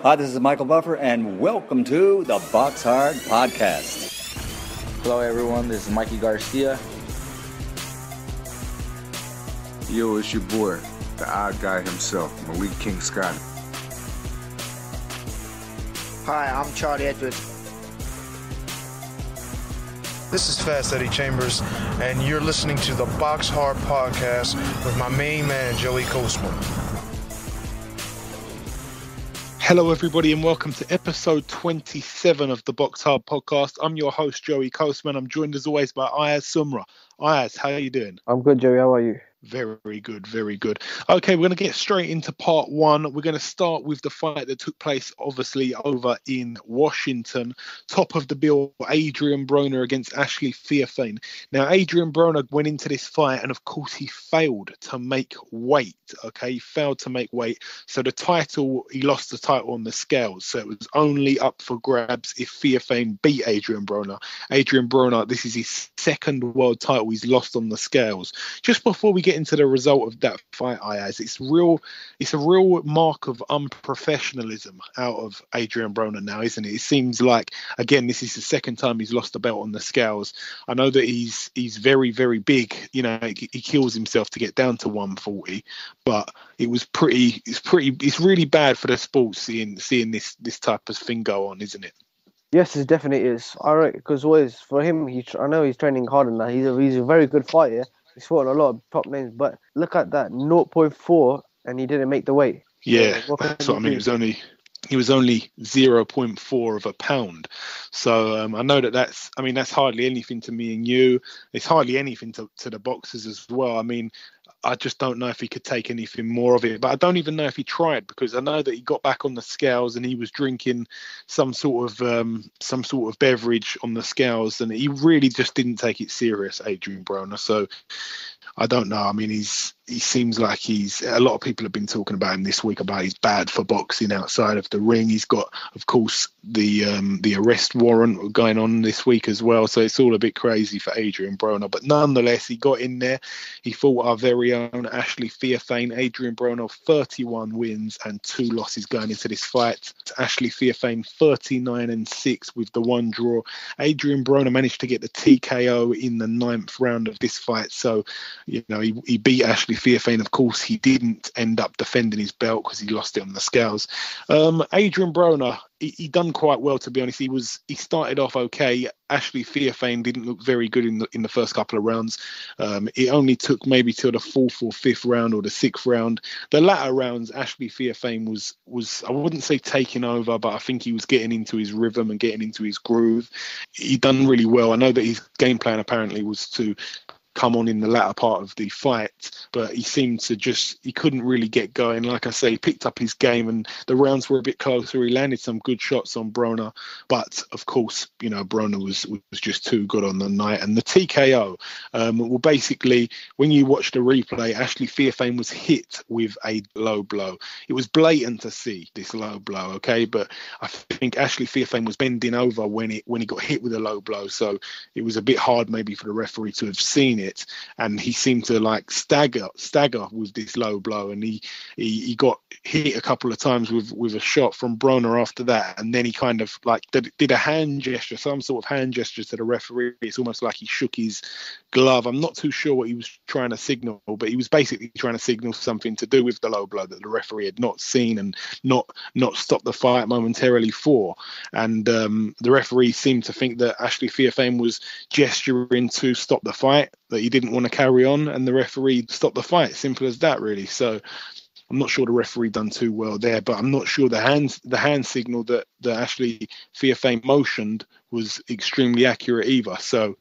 Hi, this is Michael Buffer, and welcome to the BoxHard Podcast. Hello, everyone. This is Mikey Garcia. Yo, it's your boy, the odd guy himself, Malik King Scott. Hi, I'm Charlie Edwards. This is Fast Eddie Chambers, and you're listening to the BoxHard Podcast with my main man, Joey Coastman. Hello, everybody, and welcome to episode 27 of the BoxHard Podcast. I'm your host, Joey Coastman. I'm joined, as always, by Ayaz Sumra. Ayaz, how are you doing? I'm good, Joey. How are you? Very good, very good. Okay, we're going to get straight into part one. We're going to start with the fight that took place, obviously, over in Washington. Top of the bill, Adrian Broner against Ashley Fearfane. Now, Adrian Broner went into this fight, and of course, he failed to make weight. Okay, he failed to make weight. So the title, he lost the title on the scales. So it was only up for grabs if Fearfane beat Adrian Broner. Adrian Broner, this is his second world title he's lost on the scales. Just before we get into the result of that fight, Ayaz, it's a real mark of unprofessionalism out of Adrian Broner now, isn't it? It seems like, again, this is the second time he's lost the belt on the scales. I know that he's very, very big. You know, he kills himself to get down to 140, but it's really bad for the sport seeing this type of thing go on, isn't it? Yes, it definitely is. I reckon because always for him, I know he's training hard and that. He's a very good fighter. He's fought a lot of top names, but look at that 0.4, and he didn't make the weight. Yeah, that's what I mean. He was only 0.4 of a pound. So I know that's hardly anything to me and you. It's hardly anything to the boxers as well. I mean, I just don't know if he could take anything more of it. But I don't even know if he tried, because I know that he got back on the scales and he was drinking some sort of beverage on the scales, and he really just didn't take it serious, Adrian Broner. So I don't know. I mean, he seems like a lot of people have been talking about him this week about he's bad for boxing outside of the ring. He's got, of course, the arrest warrant going on this week as well. So it's all a bit crazy for Adrian Broner. But nonetheless, he got in there. He fought our very own Ashley Fearfane. Adrian Broner, 31 wins and 2 losses going into this fight. Ashley Fearfane, 39-6 with the 1 draw. Adrian Broner managed to get the TKO in the 9th round of this fight. So, you know, he beat Ashley Fearfane. Of course, he didn't end up defending his belt because he lost it on the scales. Adrian Broner, he done quite well, to be honest. He started off okay. Ashley Fearfane didn't look very good in the first couple of rounds. It only took maybe till the 4th or 5th round or the 6th round. The latter rounds, Ashley Fearfane was I wouldn't say taking over, but I think he was getting into his rhythm and getting into his groove. He done really well. I know that his game plan apparently was to come on in the latter part of the fight, but he seemed to he couldn't really get going. Like I say, he picked up his game and the rounds were a bit closer. He landed some good shots on Broner, but of course, you know, Broner was just too good on the night. And the TKO, well, basically, when you watch the replay, Ashley Fearfane was hit with a low blow. It was blatant to see this low blow, okay? But I think Ashley Fearfane was bending over when he got hit with a low blow, so it was a bit hard maybe for the referee to have seen it. And he seemed to like stagger with this low blow, and he got hit a couple of times with a shot from Broner after that, and then he kind of like did a hand gesture, some sort of hand gesture to the referee. It's almost like he shook his glove. I'm not too sure what he was trying to signal, but he was basically trying to signal something to do with the low blow that the referee had not seen and not stopped the fight momentarily for. And the referee seemed to think that Ashley Fearfane was gesturing to stop the fight, that he didn't want to carry on, and the referee stopped the fight. Simple as that, really. So I'm not sure the referee done too well there, but I'm not sure the hand signal that Ashley Fearfane motioned was extremely accurate either. So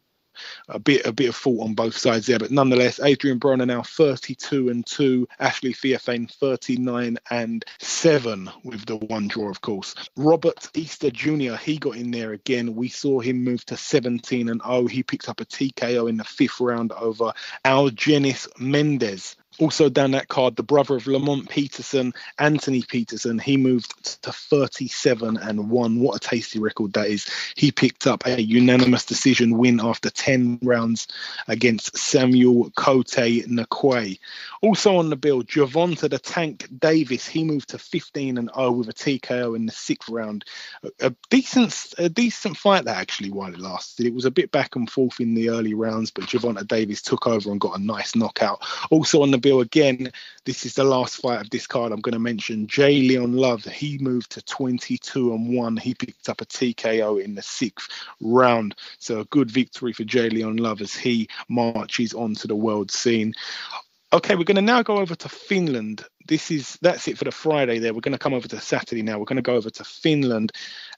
a bit of fault on both sides there, but nonetheless, Adrian Broner now 32-2, Ashley Fearfane 39-7 with the 1 draw, of course. Robert Easter Jr., he got in there again. We saw him move to 17-0. He picked up a TKO in the 5th round over Algenis Mendez. Also down that card, the brother of Lamont Peterson, Anthony Peterson, he moved to 37-1. What a tasty record that is. He picked up a unanimous decision win after 10 rounds against Samuel Cote Nakwe. Also on the bill, Gervonta the Tank Davis, he moved to 15-0 with a TKO in the 6th round. A decent fight that actually while it lasted. It was a bit back and forth in the early rounds, but Gervonta Davis took over and got a nice knockout. Also on the bill again, this is the last fight of this card I'm going to mention. J. Leon Love, he moved to 22-1. He picked up a TKO in the 6th round. So a good victory for J. Leon Love as he marches onto the world scene. Okay, we're going to now go over to Finland. That's it for the Friday there. We're going to come over to Saturday now. We're going to go over to Finland.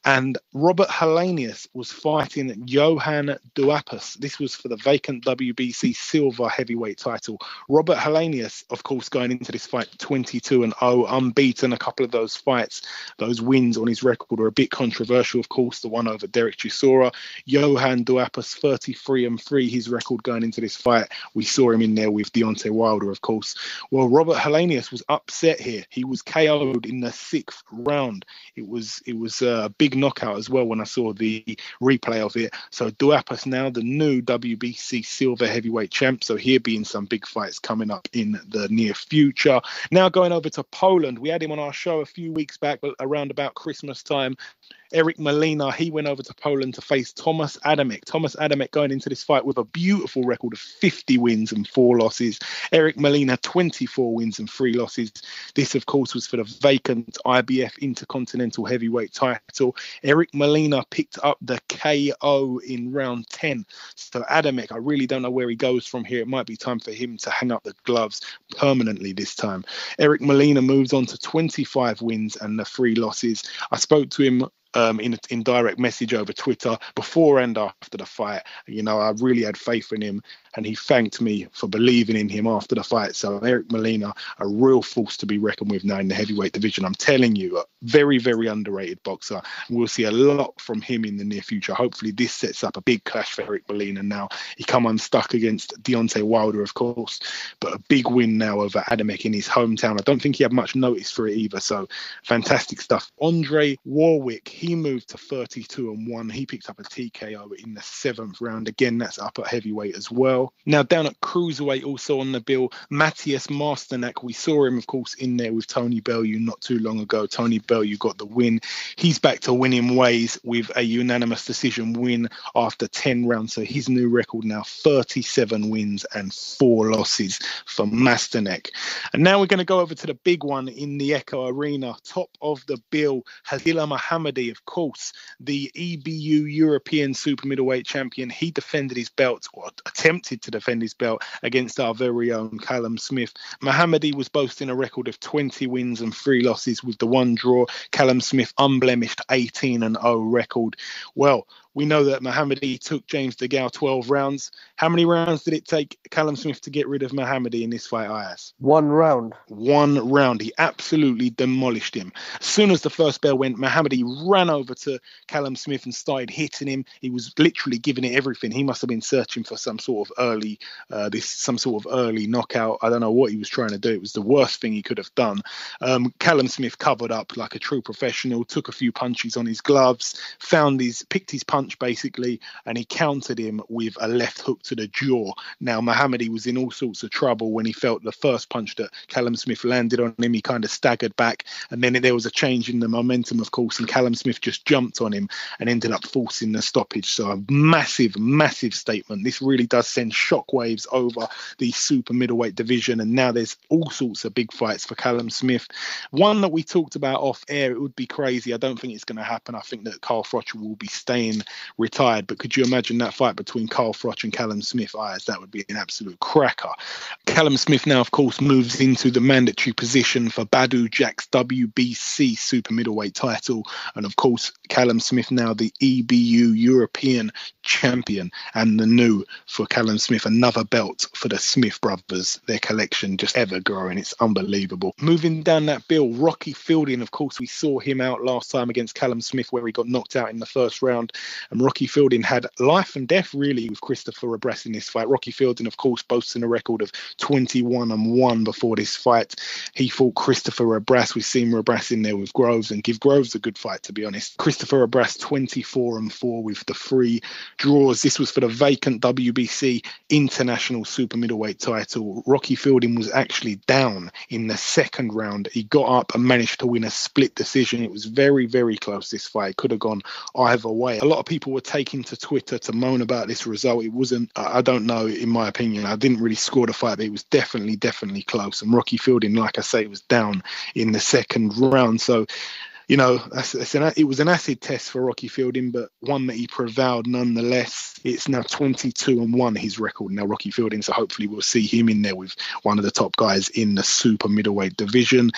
And Robert Helenius was fighting Johan Duhaupas. This was for the vacant WBC silver heavyweight title. Robert Helenius, of course, going into this fight 22-0, unbeaten. A couple of those fights, those wins on his record are a bit controversial, of course. The one over Derek Chisora. Johan Duhaupas, 33-3, his record going into this fight. We saw him in there with Deontay Wilder, of course. Well, Robert Helenius was upset here. He was KO'd in the 6th round. It was a big knockout as well when I saw the replay of it. So Duhaupas now the new WBC silver heavyweight champ. So he'll be in some big fights coming up in the near future. Now going over to Poland. We had him on our show a few weeks back around about Christmas time. Eric Molina, he went over to Poland to face Tomasz Adamek. Tomasz Adamek going into this fight with a beautiful record of 50 wins and 4 losses. Eric Molina, 24 wins and 3 losses. This, of course, was for the vacant IBF Intercontinental Heavyweight title. Eric Molina picked up the KO in round 10. So Adamek, I really don't know where he goes from here. It might be time for him to hang up the gloves permanently this time. Eric Molina moves on to 25 wins and the 3 losses. I spoke to him in direct message over Twitter before and after the fight. You know, I really had faith in him, and he thanked me for believing in him after the fight. So Eric Molina, a real force to be reckoned with now in the heavyweight division. I'm telling you, a very, very underrated boxer. We'll see a lot from him in the near future. Hopefully this sets up a big clash for Eric Molina now. He come unstuck against Deontay Wilder, of course, but a big win now over Adamek in his hometown. I don't think he had much notice for it either, so fantastic stuff. Andre Warwick, he moved to 32-1. He picked up a TKO in the 7th round. Again, that's up at heavyweight as well. Now down at cruiserweight, also on the bill, Matthias Masternak. We saw him, of course, in there with Tony Bellew not too long ago. Tony Bellew got the win. He's back to winning ways with a unanimous decision win after 10 rounds. So his new record now 37 wins and 4 losses for Masternak. And now we're going to go over to the big one in the Echo Arena. Top of the bill, Hadila Mohammadi, of course, the EBU European super middleweight champion. He defended his belt, or attempted to defend his belt, against our very own Callum Smith. Mohammadi was boasting a record of 20 wins and 3 losses with the 1 draw. Callum Smith, unblemished 18-0 record. Well, we know that Mohammadi took James DeGale 12 rounds. How many rounds did it take Callum Smith to get rid of Mohammadi in this fight, Ayaz? 1 round. 1 round. He absolutely demolished him. As soon as the first bell went, Mohammadi ran over to Callum Smith and started hitting him. He was literally giving it everything. He must have been searching for some sort of early knockout. I don't know what he was trying to do. It was the worst thing he could have done. Callum Smith covered up like a true professional, took a few punches on his gloves, picked his punch basically, and he countered him with a left hook to the jaw. Now Mohammadi was in all sorts of trouble when he felt the first punch that Callum Smith landed on him. He kind of staggered back, and then there was a change in the momentum, of course, and Callum Smith just jumped on him and ended up forcing the stoppage. So a massive statement. This really does send shockwaves over the super middleweight division, and now there's all sorts of big fights for Callum Smith. One that we talked about off air, it would be crazy. I don't think it's going to happen. I think that Carl Froch will be staying retired, but could you imagine that fight between Carl Froch and Callum Smith? That would be an absolute cracker. Callum Smith now, of course, moves into the mandatory position for Badou Jack's WBC super middleweight title, and of course Callum Smith now the EBU European champion and the new for Callum Smith, another belt for the Smith brothers. Their collection just ever growing. It's unbelievable. Moving down that bill, Rocky Fielding, of course, we saw him out last time against Callum Smith where he got knocked out in the first round, and Rocky Fielding had life and death really with Christopher Abras in this fight. Rocky Fielding, of course, boasting a record of 21-1 before this fight. He fought Christopher Abras. We've seen Abras in there with Groves, and give Groves a good fight, to be honest. Christopher Abras 24-4 with the 3 draws. This was for the vacant WBC International Super Middleweight title. Rocky Fielding was actually down in the second round. He got up and managed to win a split decision. It was very, very close, this fight. It could have gone either way. A lot of people were taking to Twitter to moan about this result. It wasn't, I don't know, in my opinion, I didn't really score the fight, but it was definitely close. And Rocky Fielding, like I say, was down in the second round. So, you know, it was an acid test for Rocky Fielding, but one that he prevailed nonetheless. It's now 22-1, his record now, Rocky Fielding. So hopefully we'll see him in there with one of the top guys in the super middleweight division.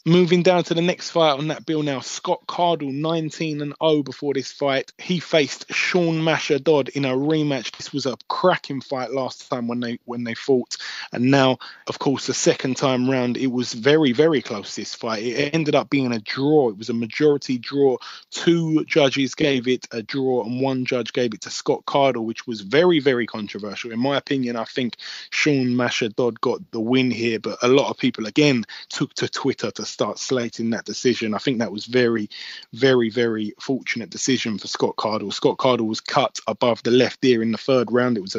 Moving down to the next fight on that bill now, Scott Cardle, 19-0 before this fight. He faced Sean Masha Dodd in a rematch. This was a cracking fight last time when they fought. And now, of course, the second time round, it was very, very close, this fight. It ended up being a draw. It was a majority draw. 2 judges gave it a draw and 1 judge gave it to Scott Cardle, which was very, very controversial. In my opinion, I think Sean Masha Dodd got the win here, but a lot of people, again, took to Twitter to start slating that decision. I think that was very, very, very fortunate decision for Scott Cardle. Scott Cardle was cut above the left ear in the third round. It's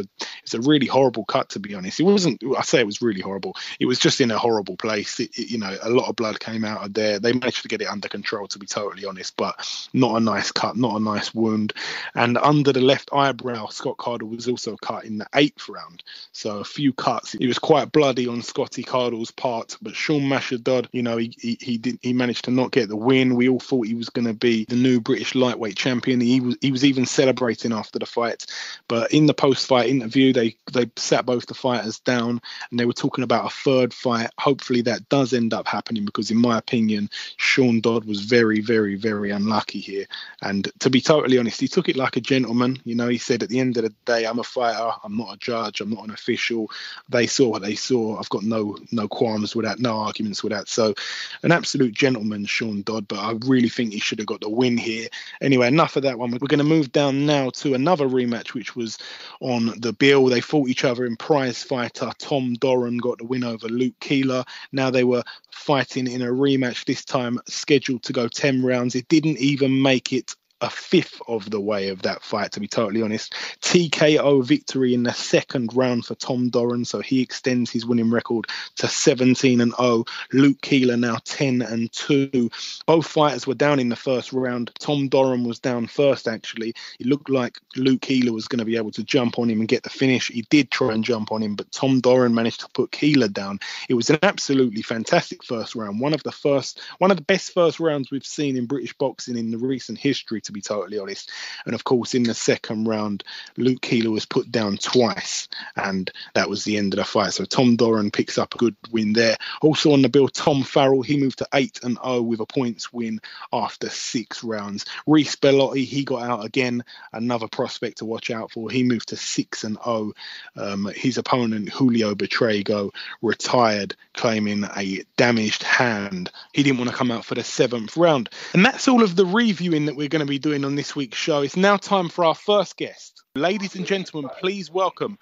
a really horrible cut, to be honest. It wasn't, I say it was really horrible. It was just in a horrible place. You know, a lot of blood came out of there. They managed to get it under control, to be totally honest, but not a nice cut, not a nice wound. And under the left eyebrow, Scott Cardle was also cut in the 8th round. So a few cuts. It was quite bloody on Scotty Cardle's part, but Sean Masha Dodd, you know, he managed to not get the win. We all thought he was going to be the new British lightweight champion. He was even celebrating after the fight. But in the post-fight interview, they sat both the fighters down and they were talking about a third fight. Hopefully that does end up happening, because in my opinion, Sean Dodd was very, very, very unlucky here. And to be totally honest, he took it like a gentleman. You know, he said, at the end of the day, I'm a fighter. I'm not a judge. I'm not an official. They saw what they saw. I've got no qualms with that, no arguments with that. So an absolute gentleman, Sean Dodd, but I really think he should have got the win here. Anyway, enough of that one. We're going to move down now to another rematch, which was on the bill. They fought each other in prize fighter. Tom Doran got the win over Luke Keeler. Now they were fighting in a rematch, this time scheduled to go 10 rounds. It didn't even make it a fifth of the way of that fight, to be totally honest. TKO victory in the second round for Tom Doran, so he extends his winning record to 17-0. Luke Keeler now 10-2. Both fighters were down in the first round. Tom Doran was down first, actually. It looked like Luke Keeler was going to be able to jump on him and get the finish. He did try and jump on him, but Tom Doran managed to put Keeler down. It was an absolutely fantastic first round. One of the best first rounds we've seen in British boxing in the recent history, to be totally honest. And of course, in the second round, Luke Keeler was put down twice, and that was the end of the fight. So Tom Doran picks up a good win there. Also on the bill, Tom Farrell, he moved to 8-0 with a points win after 6 rounds. Reece Bellotti, he got out again, another prospect to watch out for. He moved to 6-0. His opponent, Julio Betrego, retired, claiming a damaged hand. He didn't want to come out for the 7th round. And that's all of the reviewing that we're going to be doing on this week's show. It's now time for our first guest. Ladies and gentlemen, please welcome,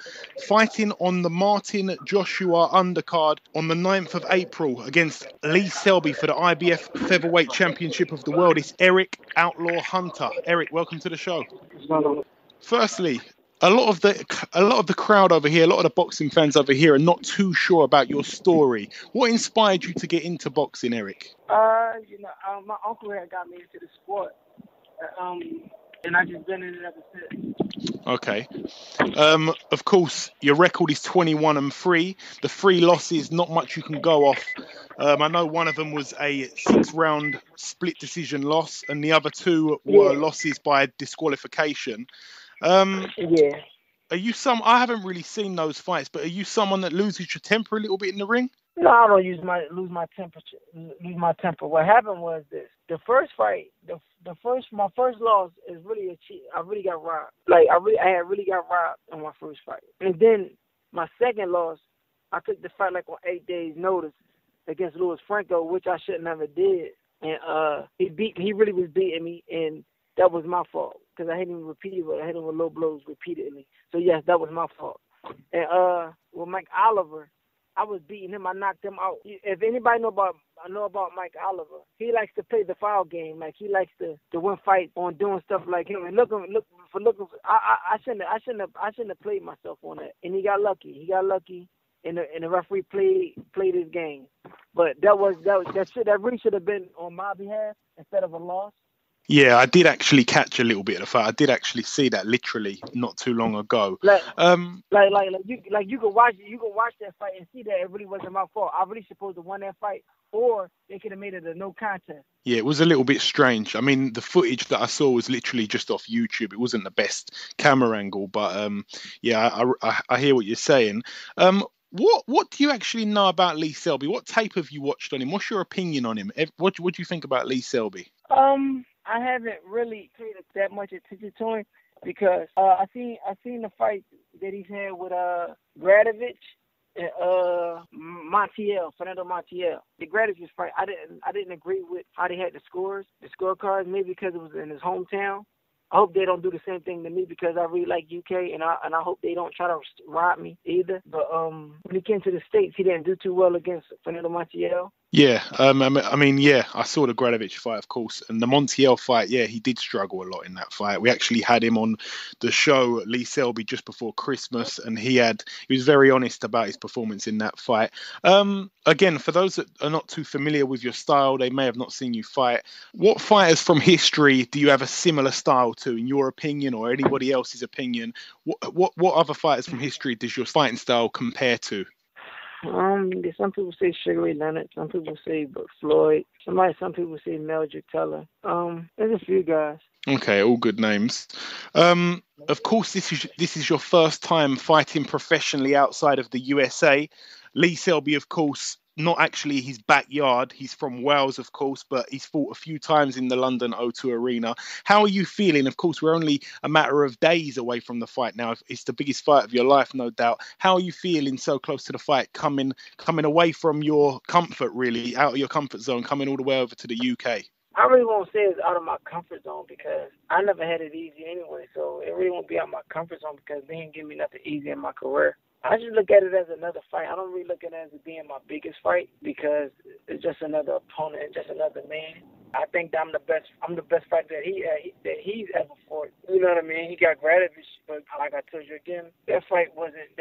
fighting on the Martin Joshua undercard on the 9th of April against Lee Selby for the IBF Featherweight Championship of the World. It's Eric Outlaw Hunter. Eric, welcome to the show. Firstly, a lot of the crowd over here, a lot of the boxing fans over here are not too sure about your story. What inspired you to get into boxing, Eric? My uncle had got me into the sport. And I've just been in it ever since. Okay. Of course, your record is 21-3. The 3 losses, not much you can go off. I know one of them was a 6-round split decision loss, and the other 2 were losses by disqualification. Are you I haven't really seen those fights, but are you someone that loses your temper a little bit in the ring? No, I don't lose my temper. What happened was this: the first fight, my first loss is really a cheat. I really got robbed. I had really got robbed on my first fight, and then my second loss, I took the fight like on 8 days' notice against Luis Franco, which I should never did, and he really was beating me, and that was my fault because I hit him repeatedly. I hit him with low blows repeatedly. So yes, that was my fault. And with Mike Oliver, I was beating him. I knocked him out. If anybody know about Mike Oliver, he likes to play the foul game. Like he likes to win fights on doing stuff like him. And I shouldn't have played myself on that. And he got lucky. And the referee played his game. But that really should have been on my behalf instead of a loss. Yeah, I did actually catch a little bit of the fight. I did actually see that literally not too long ago. You can watch that fight and see that it really wasn't my fault. I really supposed to win that fight, or they could have made it a no contest. Yeah, it was a little bit strange. I mean, the footage that I saw was literally just off YouTube. It wasn't the best camera angle, but I hear what you're saying. What do you actually know about Lee Selby? What tape have you watched on him? What's your opinion on him? What do you think about Lee Selby? I haven't really paid that much attention to him because I seen the fight that he's had with Gradovich and Fernando Montiel. The Gradovich fight, I didn't agree with how they had the scorecards, maybe because it was in his hometown. I hope they don't do the same thing to me because I really like UK, and I hope they don't try to rob me either. But when he came to the States, he didn't do too well against Fernando Montiel. Yeah, I saw the Gradovich fight, of course, and the Montiel fight. Yeah, he did struggle a lot in that fight. We actually had him on the show, Lee Selby, just before Christmas, and he was very honest about his performance in that fight. Again, for those that are not too familiar with your style, they may have not seen you fight. What fighters from history do you have a similar style to, in your opinion, or anybody else's opinion? What other fighters from history does your fighting style compare to? Some people say Sugar Ray Leonard. Some people say Floyd. Some people say Meldrick Teller. There's a few guys. Okay, all good names. Of course, this is your first time fighting professionally outside of the USA. Lee Selby, of course, not actually his backyard. He's from Wales, of course, but he's fought a few times in the London O2 Arena. How are you feeling? Of course, we're only a matter of days away from the fight now. It's the biggest fight of your life, no doubt. How are you feeling so close to the fight, coming away from your comfort, really, out of your comfort zone, coming all the way over to the UK? I really won't say it's out of my comfort zone because I never had it easy anyway, so it really won't be out of my comfort zone because they didn't give me nothing easy in my career. I just look at it as another fight. I don't really look at it as being my biggest fight because it's just another opponent and just another man. I think that I'm the best fighter that he's ever fought. You know what I mean? He got Gradovich, but like I told you again, that fight wasn't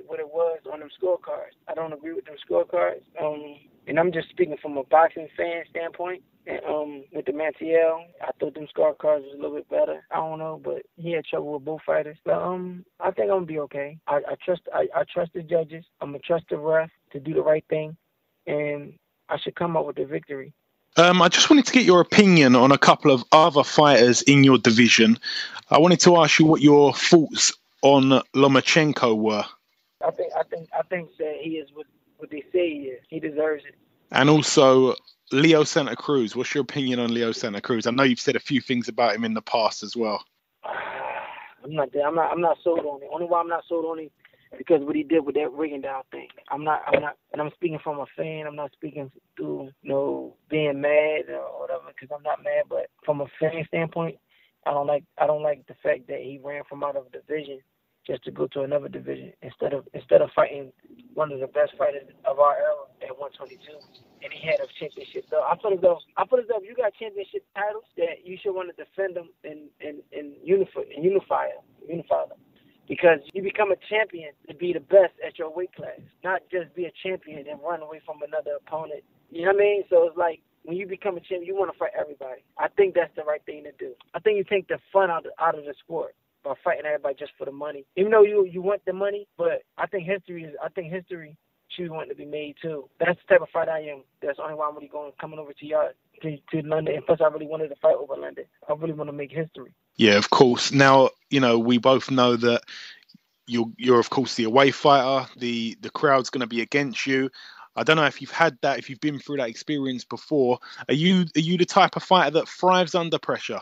what it was on them scorecards. I don't agree with them scorecards. And I'm just speaking from a boxing fan standpoint. And with the Montiel, I thought them scorecards was a little bit better. I don't know, but he had trouble with both fighters. But I think I'm gonna be okay. I trust the judges. I'm gonna trust the ref to do the right thing, and I should come up with the victory. I just wanted to get your opinion on a couple of other fighters in your division. I wanted to ask you what your thoughts on Lomachenko were. I think that he is what they say he is. He deserves it. And also Leo Santa Cruz. What's your opinion on Leo Santa Cruz? I know you've said a few things about him in the past as well. I'm not sold on it. Only why I'm not sold on it because what he did with that Rigondeaux thing. I'm not, and I'm speaking from a fan. I'm not speaking through, being mad or whatever because I'm not mad. But from a fan standpoint, I don't like the fact that he ran from out of a division just to go to another division instead of fighting one of the best fighters of our era at 122. And he had a championship belt. I put it up. If you got championship titles, that you should want to defend them and unify them. Because you become a champion to be the best at your weight class, not just be a champion and run away from another opponent. You know what I mean? So it's like when you become a champion, you want to fight everybody. I think that's the right thing to do. I think you take the fun out of the sport by fighting everybody just for the money. Even though you want the money, but I think history should want to be made too. That's the type of fight I am. That's the only why I'm really coming over to London. And plus, I really wanted to fight over London. I really want to make history. Yeah, of course. Now, we both know that you're of course the away fighter. The crowd's going to be against you. I don't know if you've had that, if you've been through that experience before. Are you the type of fighter that thrives under pressure?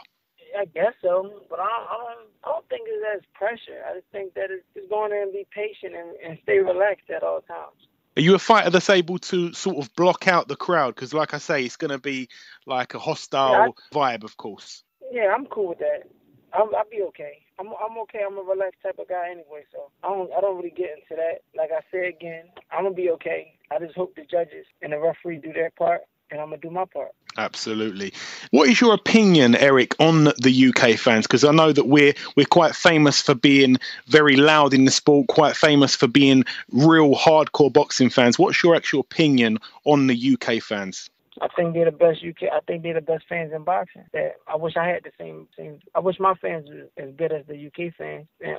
I guess so, but I don't think it's as pressure. I just think that it's just going in and be patient and stay relaxed at all times. Are you a fighter that's able to sort of block out the crowd? Because like I say, it's going to be like a hostile vibe, of course. Yeah, I'm cool with that. I'll be okay. I'm okay. I'm a relaxed type of guy anyway, so I don't really get into that. Like I said again, I'm gonna be okay. I just hope the judges and the referee do their part, and I'm gonna do my part. Absolutely. What is your opinion, Eric, on the UK fans? Because I know that we're quite famous for being very loud in the sport, quite famous for being real hardcore boxing fans. What's your actual opinion on the UK fans? I think they're the best UK. I think they're the best fans in boxing. I wish I had the same. I wish my fans were as good as the UK fans. And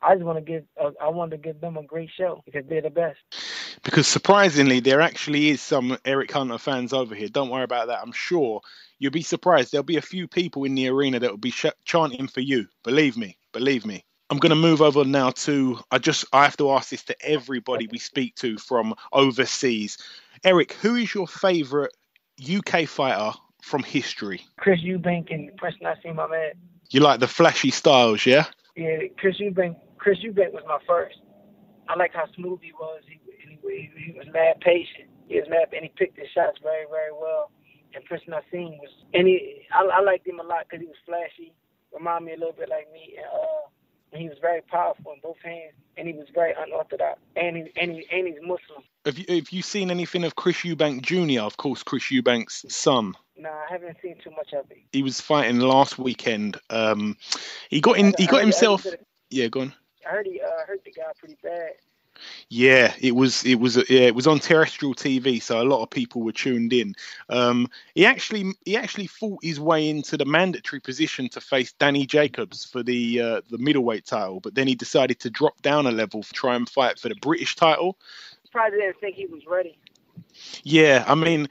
I wanted to give them a great show because they're the best. Because surprisingly, there actually is some Eric Hunter fans over here. Don't worry about that. I'm sure you'll be surprised. There'll be a few people in the arena that will be chanting for you. Believe me. I'm going to move over now to. I have to ask this to everybody we speak to from overseas. Eric, who is your favourite UK fighter from history? Chris Eubank and Preston Nassim, my man. You like the flashy styles, yeah? Yeah, Chris Eubank was my first. I liked how smooth he was. He was mad patient. He was mad, and he picked his shots very, very well. And Preston Nassim was, I liked him a lot because he was flashy. Reminded me a little bit like me, and he was very powerful in both hands, and he was very unorthodox, and he's Muslim. Have you seen anything of Chris Eubank Jr.? Of course, Chris Eubank's son. No, I haven't seen too much of it. He was fighting last weekend. He got himself. Yeah, go on. I heard he hurt the guy pretty bad. Yeah, it was on terrestrial TV, so a lot of people were tuned in. He actually fought his way into the mandatory position to face Danny Jacobs for the middleweight title, but then he decided to drop down a level to try and fight for the British title. Probably didn't think he was ready. Yeah, I mean,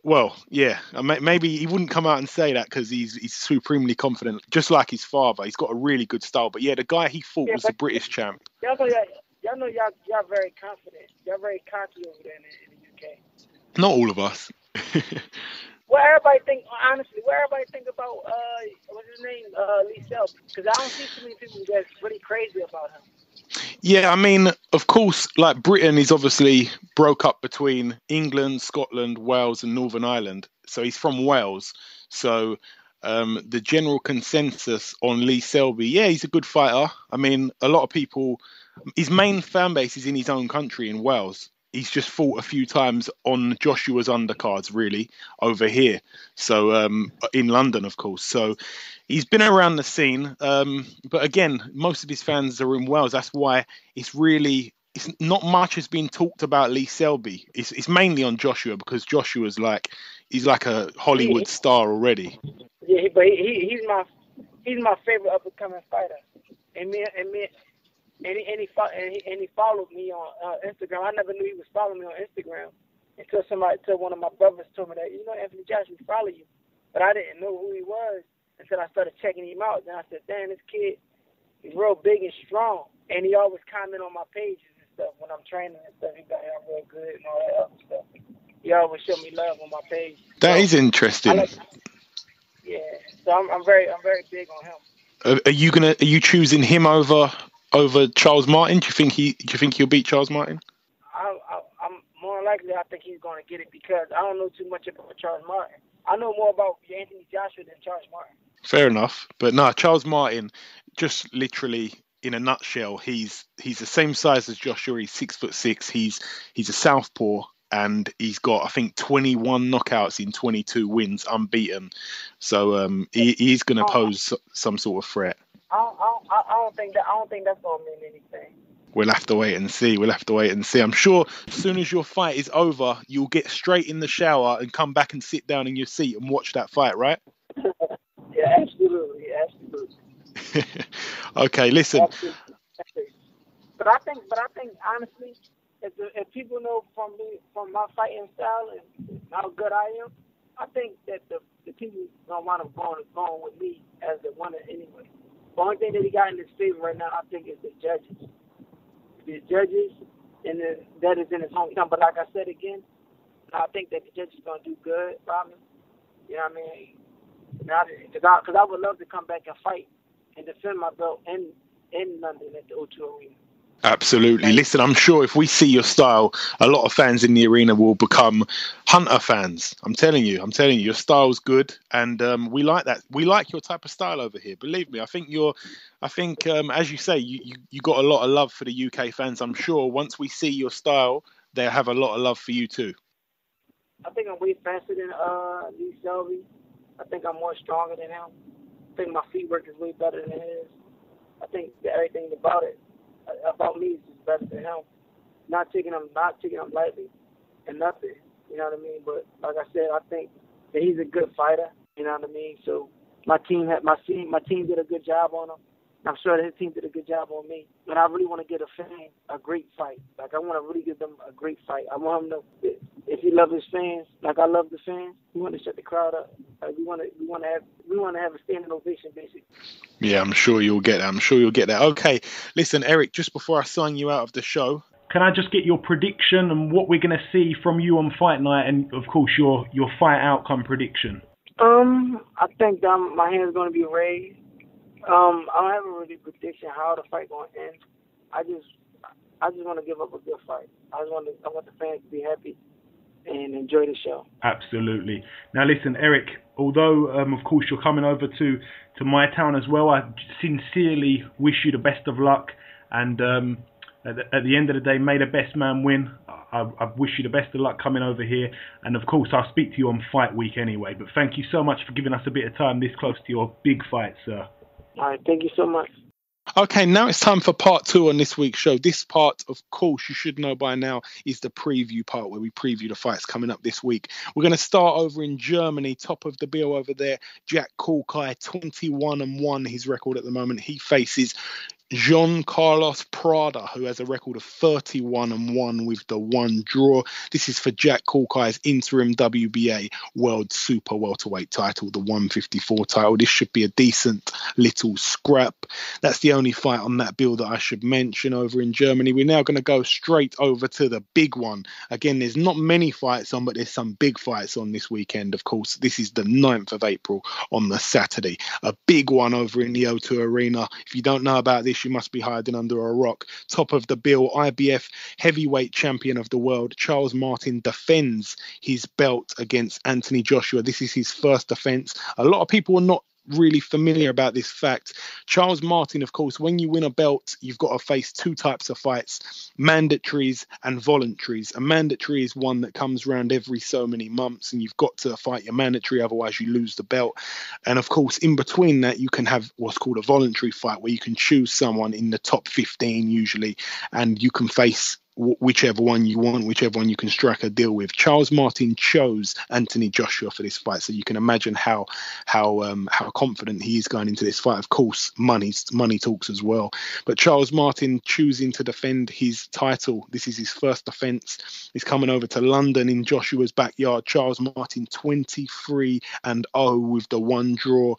well, yeah, maybe he wouldn't come out and say that because he's supremely confident, just like his father. He's got a really good style, but yeah, the guy he fought was the British champ. Y'all know y'all very confident. Y'all very cocky over there in the UK. Not all of us. What everybody think about what's his name, Lee Selby? Because I don't see too many people that's really crazy about him. Yeah, I mean, of course, like Britain is obviously broke up between England, Scotland, Wales, and Northern Ireland. So he's from Wales. So the general consensus on Lee Selby, yeah, he's a good fighter. I mean, a lot of people, his main fan base is in his own country in Wales. He's just fought a few times on Joshua's undercards, really, over here. So in London, of course. So he's been around the scene. But again, most of his fans are in Wales. That's why it's not much has been talked about Lee Selby. It's mainly on Joshua because Joshua's he's like a Hollywood star already. Yeah, but he's my favorite up and coming fighter. And he followed me on Instagram. I never knew he was following me on Instagram until one of my brothers told me that, Anthony Joshua follow you. But I didn't know who he was until I started checking him out. Then I said, damn, this kid, he's real big and strong. And he always comment on my pages and stuff when I'm training and stuff. He got out real good and all that other stuff. He always show me love on my page. That is interesting. Yeah, so I'm very big on him. Are you choosing him over Charles Martin? Do you think he'll beat Charles Martin? I'm more likely. I think he's going to get it because I don't know too much about Charles Martin. I know more about Anthony Joshua than Charles Martin. Fair enough, but no, Charles Martin, just literally in a nutshell, he's the same size as Joshua. He's 6'6". He's a southpaw. And he's got, I think, 21 knockouts in 22 wins, unbeaten. So he's going to pose some sort of threat. I don't think that's going to mean anything. We'll have to wait and see. I'm sure as soon as your fight is over, you'll get straight in the shower and come back and sit down in your seat and watch that fight, right? Yeah, absolutely. Okay, listen. Absolutely. But I think honestly, if people know from my fighting style and how good I am, I think that the people gonna wind up going with me as the winner anyway. The only thing that he got in his favor right now, I think, is the judges. The judges, and that is in his hometown. But like I said again, I think that the judges are going to do good, probably. You know what I mean? Because I would love to come back and fight and defend my belt in London at the O2 Arena. Absolutely. Listen, I'm sure if we see your style, a lot of fans in the arena will become Hunter fans. I'm telling you, your style's good, and we like that. We like your type of style over here. Believe me, I think as you say, you got a lot of love for the UK fans. I'm sure once we see your style, they'll have a lot of love for you too. I think I'm way faster than Lee Selby. I think I'm more stronger than him. I think my feet work is way better than his. I think that everything about me is just better than him. Not taking him lightly and nothing. You know what I mean? But like I said, I think that he's a good fighter. You know what I mean? So my team did a good job on him. I'm sure that his team did a good job on me. But I really want to get a fan a great fight. Like I want to really give them a great fight. I want him to, if he loves his fans, like I love the fans, we want to shut the crowd up. Like we want to have a standing ovation, basically. Yeah, I'm sure you'll get that. Okay, listen, Eric. Just before I sign you out of the show, can I just get your prediction and what we're going to see from you on fight night, and of course your fight outcome prediction? I think my hand's going to be raised. I don't have a really prediction how the fight going to end. I just want to give up a good fight. I want the fans to be happy and enjoy the show. Absolutely. Now listen, Eric, although of course you're coming over to my town as well, I sincerely wish you the best of luck, and at the end of the day, may the best man win. I wish you the best of luck coming over here, and of course I'll speak to you on fight week anyway. But thank you so much for giving us a bit of time this close to your big fight, sir. All right, thank you so much. Okay, now it's time for part 2 on this week's show. This part, of course, you should know by now, is the preview part where we preview the fights coming up this week. We're going to start over in Germany, top of the bill over there. Jack Kulkai, 21-1, his record at the moment. He faces Jean Carlos Prada, who has a record of 31-1 with the 1 draw. This is for Jack Kulkai's interim WBA World Super Welterweight title, the 154 title. This should be a decent little scrap. That's the only fight on that bill that I should mention over in Germany. We're now going to go straight over to the big one. Again, there's not many fights on, but there's some big fights on this weekend. Of course, this is the 9th of April on the Saturday. A big one over in the O2 Arena. If you don't know about this, you must be hiding under a rock. Top of the bill, IBF heavyweight champion of the world, Charles Martin, defends his belt against Anthony Joshua. This is his first defense. A lot of people are not really familiar about this fact. Charles Martin, of course, when you win a belt, you've got to face 2 types of fights, mandatories and voluntaries. A mandatory is one that comes around every so many months, and you've got to fight your mandatory, otherwise you lose the belt. And of course, in between that, you can have what's called a voluntary fight, where you can choose someone in the top 15 usually, and you can face whichever one you want, whichever one you can strike a deal with. Charles Martin chose Anthony Joshua for this fight, so you can imagine how confident he is going into this fight. Of course, money talks as well. But Charles Martin choosing to defend his title. This is his first defense. He's coming over to London in Joshua's backyard. Charles Martin 23-0 with the 1 draw.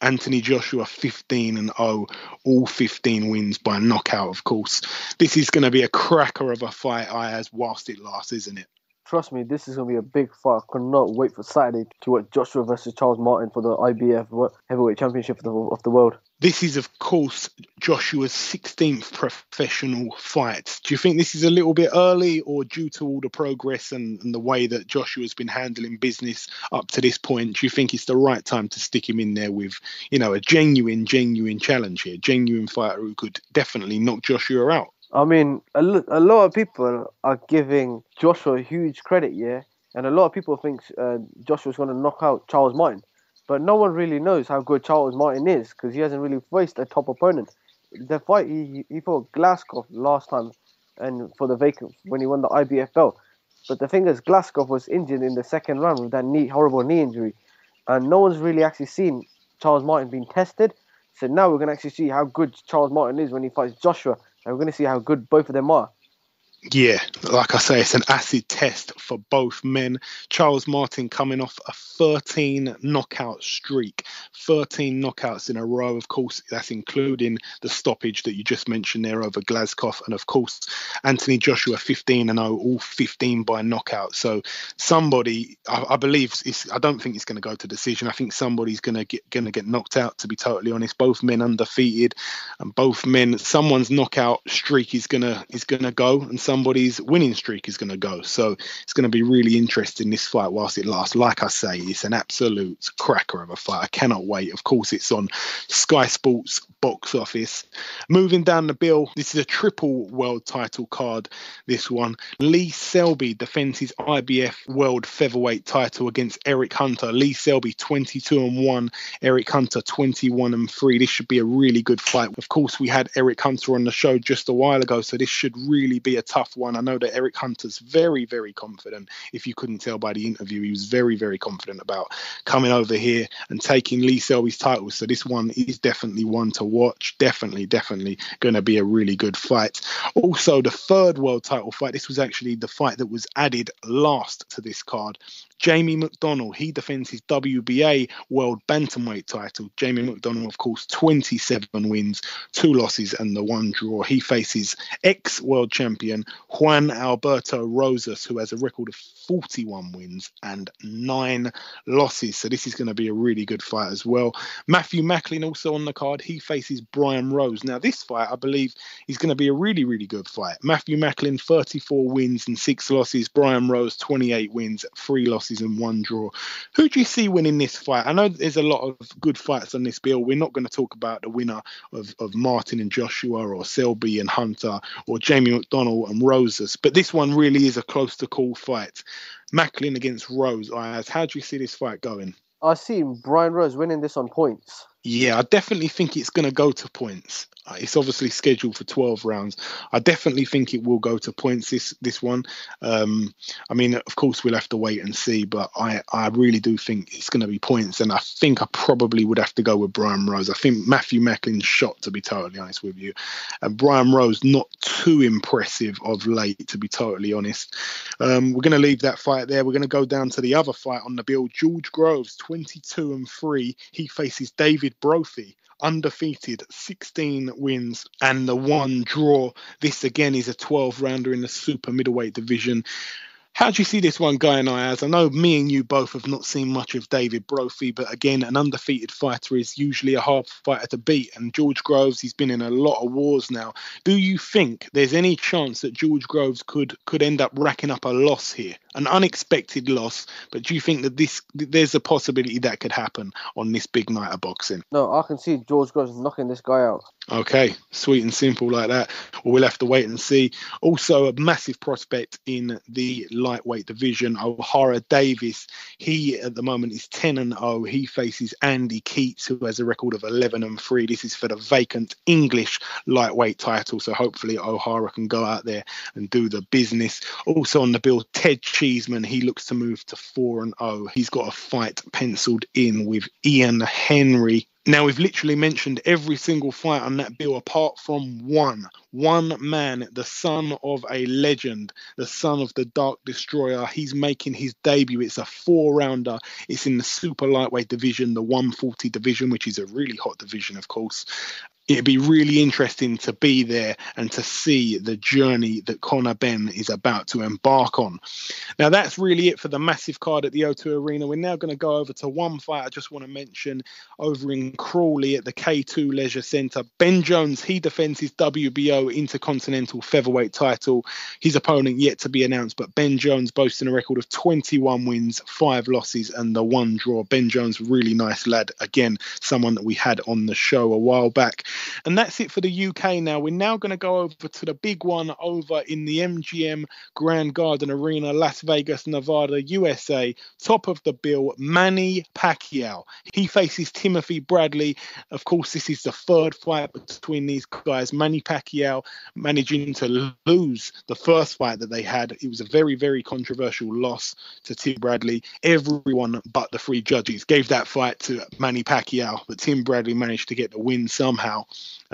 Anthony Joshua 15-0, all 15 wins by knockout, of course. This is going to be a cracker of a fight, Ayaz, whilst it lasts, isn't it? Trust me, this is going to be a big fight. I cannot wait for Saturday to watch Joshua versus Charles Martin for the IBF Heavyweight Championship of the world. This is, of course, Joshua's 16th professional fight. Do you think this is a little bit early, or due to all the progress and the way that Joshua's been handling business up to this point, do you think it's the right time to stick him in there with, a genuine challenge here, genuine fighter who could definitely knock Joshua out? I mean, a lot of people are giving Joshua huge credit, yeah? And a lot of people think Joshua's going to knock out Charles Martin. But no one really knows how good Charles Martin is, because he hasn't really faced a top opponent. The fight, he fought Glasgow last time, and for the vacant, when he won the IBF belt. But the thing is, Glasgow was injured in the second round with that horrible knee injury. And no one's really actually seen Charles Martin being tested. So now we're going to actually see how good Charles Martin is when he fights Joshua. And we're going to see how good both of them are. Yeah, like I say, it's an acid test for both men. Charles Martin coming off a 13 knockout streak, 13 knockouts in a row. Of course, that's including the stoppage that you just mentioned there over Glazkov. And of course, Anthony Joshua 15-0, all 15 by knockout. So somebody, I believe, I don't think it's going to go to decision. I think somebody's going to get knocked out, to be totally honest. Both men undefeated, and both men, someone's knockout streak is going to go, and somebody's winning streak is going to go. So it's going to be really interesting, this fight, whilst it lasts. Like I say, it's an absolute cracker of a fight. I cannot wait. Of course, it's on Sky Sports box office. Moving down the bill, this is a triple world title card, this one. Lee Selby defends his IBF world featherweight title against Eric Hunter. Lee Selby 22-1, Eric Hunter 21-3. This should be a really good fight. Of course, we had Eric Hunter on the show just a while ago, so this should really be a tough one. I know that Eric Hunter's very, very confident. If you couldn't tell by the interview, he was very, very confident about coming over here and taking Lee Selby's title. So this one is definitely one to watch. Definitely going to be a really good fight. Also, the third world title fight. This was actually the fight that was added last to this card. Jamie McDonnell, he defends his WBA world bantamweight title. Jamie McDonnell, of course, 27 wins, 2 losses and the 1 draw. He faces ex-world champion Juan Alberto Rosas, who has a record of 41 wins and 9 losses. So this is going to be a really good fight as well. Matthew Macklin also on the card. He faces Brian Rose. Now, this fight, I believe, is going to be a really, really good fight. Matthew Macklin, 34 wins and 6 losses. Brian Rose, 28 wins, 3 losses and 1 draw. Who do you see winning this fight? I know there's a lot of good fights on this bill. We're not going to talk about the winner of Martin and Joshua, or Selby and Hunter, or Jamie McDonnell and Rosas, but this one really is a close to call fight. Macklin against Rose. Ayaz, how do you see this fight going? I see Brian Rose winning this on points. Yeah, I definitely think it's going to go to points. It's obviously scheduled for 12 rounds. I definitely think it will go to points, this one. I mean, of course, we'll have to wait and see, but I really do think it's going to be points, and I think I probably would have to go with Brian Rose. I think Matthew Macklin's shot, to be totally honest with you. And Brian Rose, not too impressive of late, to be totally honest. We're going to leave that fight there. We're going to go down to the other fight on the bill. George Groves, 22-3. He faces David Brophy, undefeated, 16 wins and the 1 draw. This again is a 12-rounder in the super middleweight division. How do you see this one going, Ayaz? I know me and you both have not seen much of David Brophy, but again, an undefeated fighter is usually a hard fighter to beat. And George Groves, he's been in a lot of wars now. Do you think there's any chance that George Groves could end up racking up a loss here? An unexpected loss, but do you think that there's a possibility that could happen on this big night of boxing? No, I can see George Groves knocking this guy out. Okay, sweet and simple like that. Well, we'll have to wait and see. Also, a massive prospect in the lightweight division, O'Hara Davis. He, at the moment, is 10-0. He faces Andy Keats, who has a record of 11-3. This is for the vacant English lightweight title, so hopefully O'Hara can go out there and do the business. Also on the bill, Ted Cheeseman. He looks to move to 4-0. He's got a fight penciled in with Ian Henry. Now, we've literally mentioned every single fight on that bill apart from one man, the son of a legend, the son of the Dark Destroyer. He's making his debut. It's a 4-rounder. It's in the super lightweight division, the 140 division, which is a really hot division, of course. It'd be really interesting to be there and to see the journey that Conor Benn is about to embark on. Now, that's really it for the massive card at the O2 Arena. We're now going to go over to one fight I just want to mention over in Crawley at the K2 Leisure Centre. Ben Jones, he defends his WBO Intercontinental Featherweight title. His opponent yet to be announced, but Ben Jones boasting a record of 21 wins, 5 losses and the 1 draw. Ben Jones, really nice lad. Again, someone that we had on the show a while back. And that's it for the UK now. We're now going to go over to the big one over in the MGM Grand Garden Arena, Las Vegas, Nevada, USA. Top of the bill, Manny Pacquiao. He faces Timothy Bradley. Of course, this is the third fight between these guys. Manny Pacquiao managing to lose the first fight that they had. It was a very, very controversial loss to Tim Bradley. Everyone but the 3 judges gave that fight to Manny Pacquiao, but Tim Bradley managed to get the win somehow. now.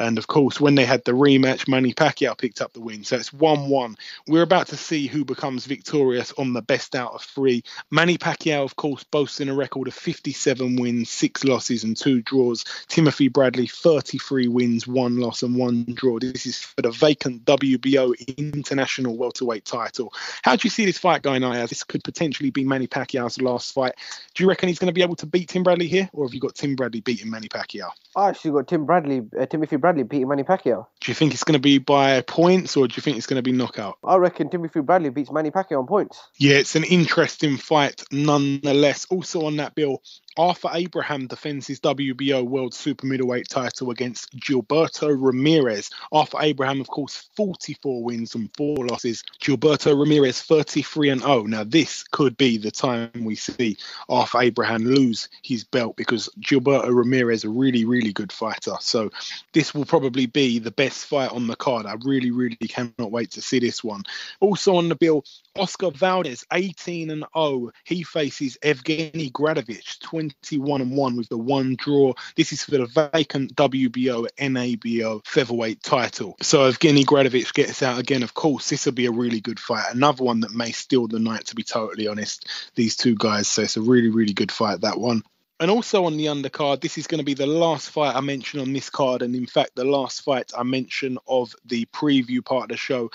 And of course, when they had the rematch, Manny Pacquiao picked up the win. So it's 1-1. We're about to see who becomes victorious on the best out of 3. Manny Pacquiao, of course, boasting a record of 57 wins, 6 losses and 2 draws. Timothy Bradley, 33 wins, 1 loss and 1 draw. This is for the vacant WBO International Welterweight title. How do you see this fight going, Ayaz? This could potentially be Manny Pacquiao's last fight. Do you reckon he's going to be able to beat Tim Bradley here, or have you got Tim Bradley beating Manny Pacquiao? I actually got Timothy Bradley beating Manny Pacquiao. Do you think it's going to be by points, or do you think it's going to be knockout? I reckon Timothy Bradley beats Manny Pacquiao on points. Yeah, it's an interesting fight nonetheless. Also on that bill, Arthur Abraham defends his WBO World Super Middleweight title against Gilberto Ramirez. Arthur Abraham, of course, 44 wins and 4 losses. Gilberto Ramirez, 33-0. Now, this could be the time we see Arthur Abraham lose his belt, because Gilberto Ramirez is a really, really good fighter. So this will probably be the best fight on the card. I really, really cannot wait to see this one. Also on the bill, Oscar Valdez, 18-0. He faces Evgeny Gradovich, 21-1 with the 1 draw. This is for the vacant WBO NABO featherweight title. So Evgeny Gradovich gets out again. Of course, this will be a really good fight. Another one that may steal the night, to be totally honest, these two guys. So it's a really, really good fight, that one. And also on the undercard, this is going to be the last fight I mention on this card. And in fact, the last fight I mention of the preview part of the show.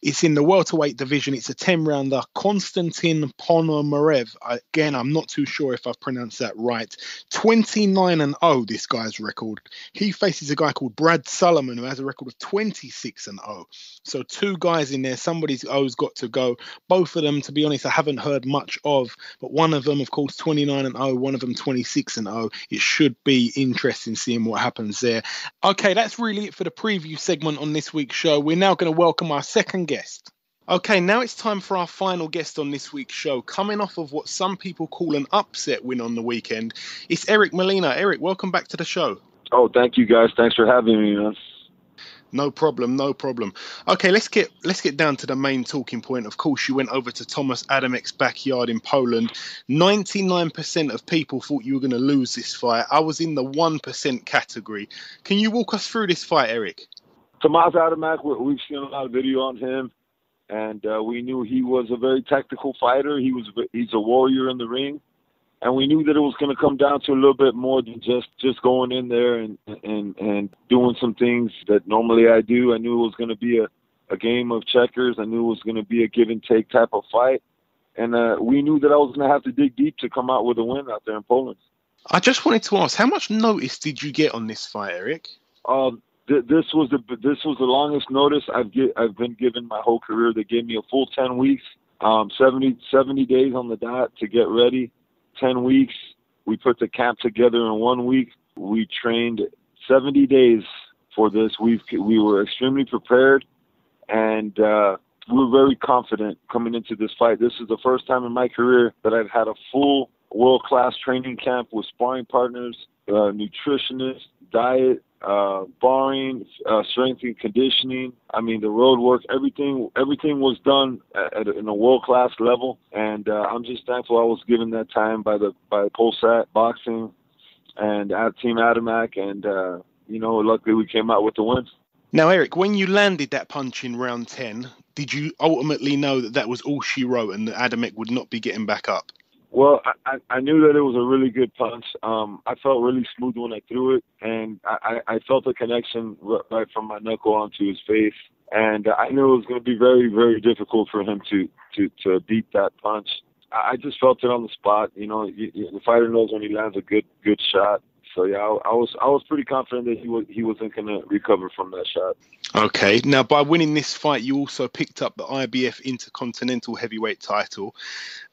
It's in the welterweight division. It's a 10-rounder. Konstantin Ponomarev. Again, I'm not too sure if I've pronounced that right. 29-0, this guy's record. He faces a guy called Brad Solomon, who has a record of 26-0. So 2 guys in there. Somebody's O's got to go. Both of them, to be honest, I haven't heard much of. But one of them, of course, 29-0. One of them, 26-0. It should be interesting seeing what happens there. Okay, that's really it for the preview segment on this week's show. We're now going to welcome our second guest. Okay, now it's time for our final guest on this week's show. Coming off of what some people call an upset win on the weekend, it's Eric Molina. Eric, welcome back to the show. Oh, thank you guys. Thanks for having me, man. No problem. Okay, let's get down to the main talking point. Of course, you went over to Tomasz Adamek's backyard in Poland. 99% of people thought you were going to lose this fight. I was in the 1% category. Can you walk us through this fight, Eric? Tomasz Adamek, we've seen a lot of video on him, and we knew he was a very tactical fighter. He's a warrior in the ring. And we knew that it was going to come down to a little bit more than just going in there and doing some things that normally I do. I knew it was going to be a game of checkers. I knew it was going to be a give and take type of fight. And we knew that I was going to have to dig deep to come out with a win out there in Poland. I just wanted to ask, how much notice did you get on this fight, Eric? This was the longest notice I've been given my whole career. They gave me a full 10 weeks, 70 days on the dot to get ready. 10 weeks. We put the camp together in 1 week. We trained 70 days for this. We were extremely prepared, and we were very confident coming into this fight. This is the first time in my career that I've had a full world-class training camp with sparring partners, nutritionists, diet, barring, strength and conditioning. I mean, the road work, everything was done in a world-class level. And I'm just thankful I was given that time by Polsat Boxing and Team Adamek. And, luckily we came out with the win. Now, Eric, when you landed that punch in round 10, did you ultimately know that was all she wrote and that Adamek would not be getting back up? Well, I knew that it was a really good punch. I felt really smooth when I threw it, and I felt the connection right from my knuckle onto his face. And I knew it was going to be very, very difficult for him to beat that punch. I just felt it on the spot. The fighter knows when he lands a good shot. So yeah, I was pretty confident that he wasn't going to recover from that shot. Okay. Now, by winning this fight, you also picked up the IBF Intercontinental Heavyweight title.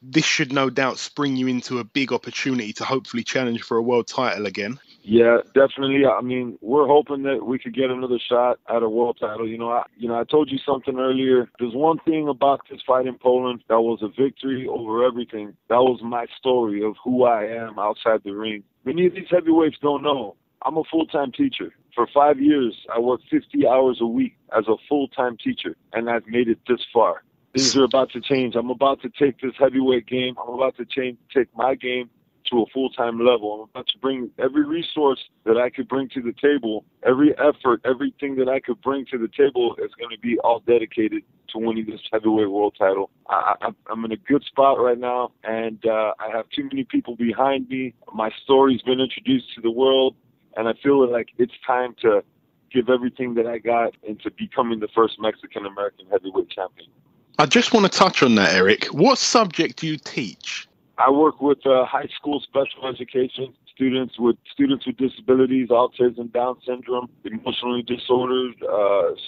This should no doubt spring you into a big opportunity to hopefully challenge for a world title again. Yeah, definitely. I mean, we're hoping that we could get another shot at a world title. I told you something earlier. There's one thing about this fight in Poland that was a victory over everything. That was my story of who I am outside the ring. Many of these heavyweights don't know. I'm a full-time teacher. For 5 years, I worked 50 hours a week as a full-time teacher, and I've made it this far. Things are about to change. I'm about to take this heavyweight game. I'm about to take my game, to a full-time level. I'm about to bring every resource that I could bring to the table, every effort, everything that I could bring to the table is going to be all dedicated to winning this heavyweight world title. I'm in a good spot right now, and I have too many people behind me. My story's been introduced to the world, and I feel like it's time to give everything that I got into becoming the first Mexican-American heavyweight champion. I just want to touch on that, Eric. What subject do you teach? I work with high school special education students with disabilities, autism, Down syndrome, emotionally disordered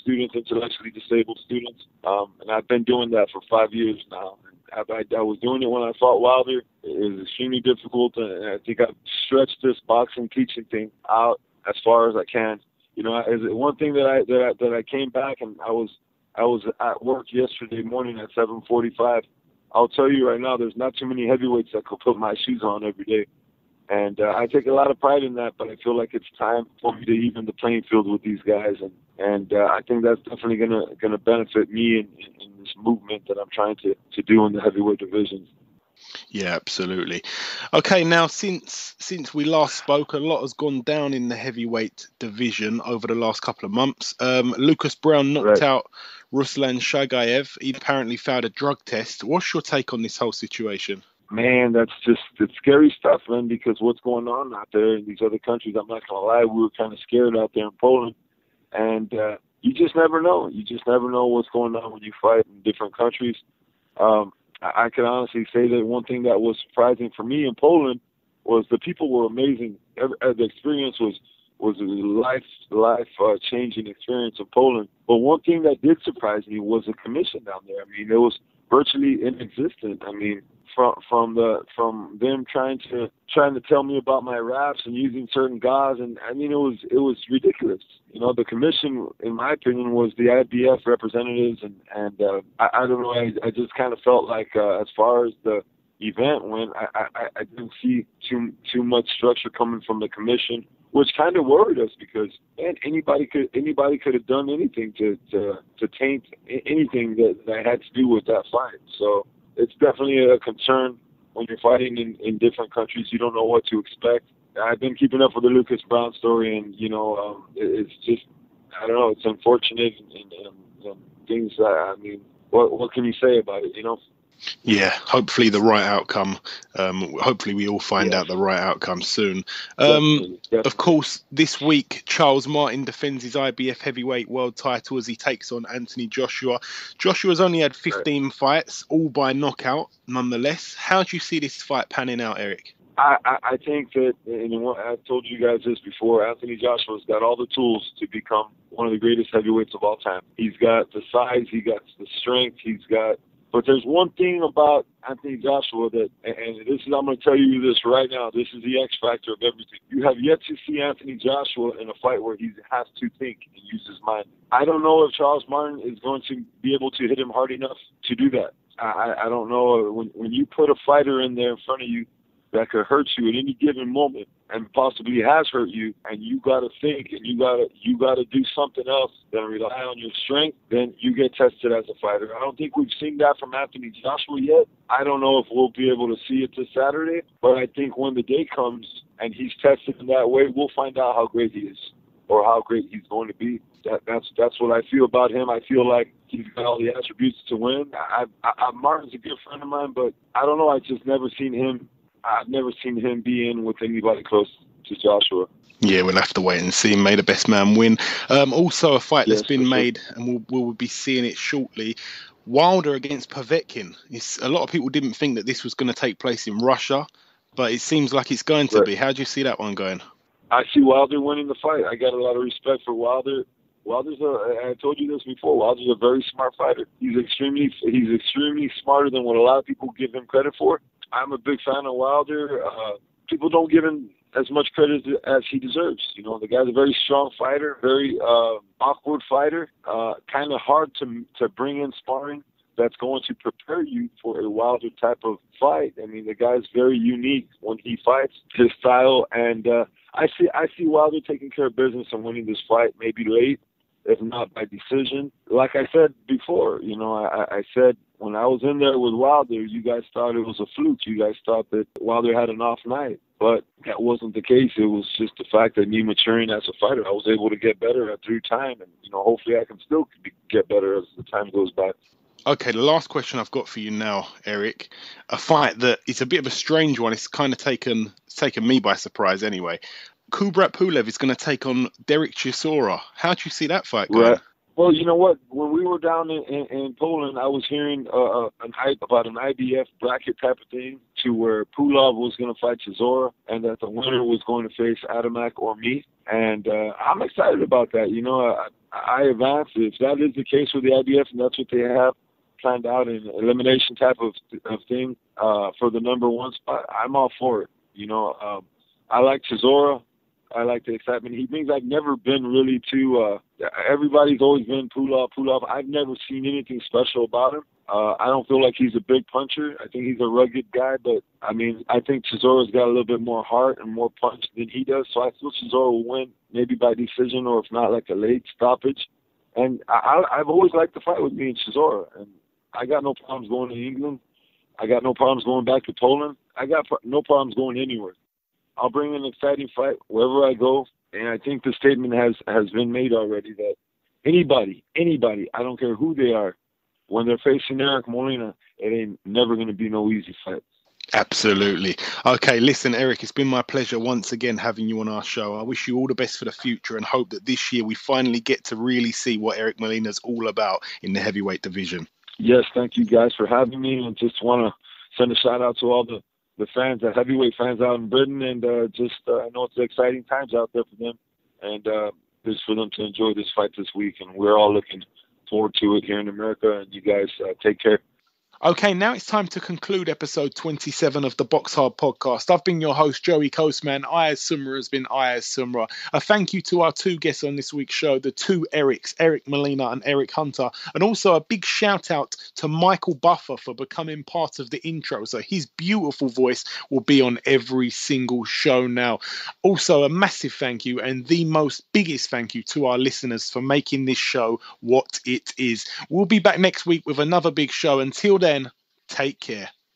students, intellectually disabled students, and I've been doing that for 5 years now. I was doing it when I fought Wilder. It was extremely difficult, and I think I've stretched this boxing teaching thing out as far as I can. You know, one thing that I came back, and I was at work yesterday morning at 7:45. I'll tell you right now, there's not too many heavyweights that could put my shoes on every day. And I take a lot of pride in that, but I feel like it's time for me to even the playing field with these guys. And I think that's definitely gonna benefit me in this movement that I'm trying to do in the heavyweight divisions. Yeah, absolutely. Okay, now since we last spoke, a lot has gone down in the heavyweight division over the last couple of months. Lucas Brown knocked out Ruslan Shagayev. He apparently failed a drug test. What's your take on this whole situation? Man, it's scary stuff, man, because what's going on out there in these other countries, I'm not going to lie, we were kind of scared out there in Poland. And you just never know. You just never know what's going on when you fight in different countries. I can honestly say that one thing that was surprising for me in Poland was the people were amazing. The experience was a life-changing experience in Poland. But one thing that did surprise me was the commission down there. I mean, it was virtually inexistent. I mean, from them trying to tell me about my raps and using certain gauze, and I mean, it was ridiculous. You know, the commission, in my opinion, was the IBF representatives, and I don't know. I just kind of felt like as far as the event went, I didn't see too much structure coming from the commission, which kind of worried us because, man, anybody could have done anything to taint anything that had to do with that fight. So it's definitely a concern when you're fighting in different countries. You don't know what to expect. I've been keeping up with the Lucas Brown story, and you know, it's just, I don't know, it's unfortunate and things. I mean, what can you say about it? You know. Yeah, hopefully the right outcome. Hopefully we all find out the right outcome soon. Definitely. Of course, this week, Charles Martin defends his IBF heavyweight world title as he takes on Anthony Joshua. Joshua's only had 15 fights, all by knockout, nonetheless. How do you see this fight panning out, Eric? I think that, and I've told you guys this before, Anthony Joshua's got all the tools to become one of the greatest heavyweights of all time. He's got the size, he got the strength, but there's one thing about Anthony Joshua that, and this is, I'm going to tell you this right now, this is the X factor of everything. You have yet to see Anthony Joshua in a fight where he has to think and use his mind. I don't know if Charles Martin is going to be able to hit him hard enough to do that. I don't know. When you put a fighter in there in front of you that could hurt you at any given moment and possibly has hurt you, and you got to think and you got to do something else than rely on your strength, then you get tested as a fighter. I don't think we've seen that from Anthony Joshua yet. I don't know if we'll be able to see it this Saturday, but I think when the day comes and he's tested in that way, we'll find out how great he is or how great he's going to be. That's what I feel about him. I feel like he's got all the attributes to win. Martin's a good friend of mine, but I don't know. I've never seen him be in with anybody close to Joshua. Yeah, we'll have to wait and see. May the best man win. Also, a fight that's been made, and we'll be seeing it shortly. Wilder against Povetkin. A lot of people didn't think that this was going to take place in Russia, but it seems like it's going to be. How do you see that one going? I see Wilder winning the fight. I got a lot of respect for Wilder. I told you this before, Wilder's a very smart fighter. He's extremely smarter than what a lot of people give him credit for. I'm a big fan of Wilder. People don't give him as much credit as he deserves. You know, the guy's a very strong fighter, very awkward fighter, kind of hard to bring in sparring that's going to prepare you for a Wilder type of fight. I mean, the guy's very unique when he fights, his style, and I see Wilder taking care of business and winning this fight, maybe late, if not by decision. Like I said before, you know, I said when I was in there with Wilder, you guys thought it was a fluke. You guys thought that Wilder had an off night. But that wasn't the case. It was just the fact that me maturing as a fighter, I was able to get better through time. And, hopefully I can still get better as the time goes by. Okay, the last question I've got for you now, Eric. A fight that is a bit of a strange one. It's kind of taken me by surprise anyway. Kubrat Pulev is going to take on Derek Chisora. How do you see that fight going? Right. Well, you know what? When we were down in Poland, I was hearing an hype about an IBF bracket type of thing to where Pulev was going to fight Chisora and that the winner was going to face Adamek or me. And I'm excited about that. I advance. If that is the case with the IBF and that's what they have planned out in elimination type of thing for the number one spot, I'm all for it. I like Chisora. I like the excitement he brings. I've never been really too everybody's always been Pulev. I've never seen anything special about him. I don't feel like he's a big puncher. I think he's a rugged guy, but I think Chisora's got a little bit more heart and more punch than he does. So I feel Chisora will win, maybe by decision or if not, like a late stoppage. And I've always liked the fight with me and Chisora, and I got no problems going to England. I got no problems going back to Poland. I got no problems going anywhere. I'll bring an exciting fight wherever I go, and I think the statement has been made already that anybody, I don't care who they are, when they're facing Eric Molina, it ain't never going to be no easy fight. Absolutely. Okay, listen, Eric, it's been my pleasure once again having you on our show. I wish you all the best for the future and hope that this year we finally get to really see what Eric Molina's all about in the heavyweight division. Yes, thank you guys for having me, and just want to send a shout out to all the fans, the heavyweight fans out in Britain, and I know it's exciting times out there for them, and just for them to enjoy this fight this week, and we're all looking forward to it here in America, and you guys take care. Okay, now it's time to conclude episode 27 of the BoxHard Podcast. I've been your host, Joey Coastman. Ayaz Sumra has been Ayaz Sumra. A thank you to our two guests on this week's show, the two Erics, Eric Molina and Eric Hunter. And also a big shout out to Michael Buffer for becoming part of the intro. So his beautiful voice will be on every single show now. Also a massive thank you and the biggest thank you to our listeners for making this show what it is. We'll be back next week with another big show. Until then, take care.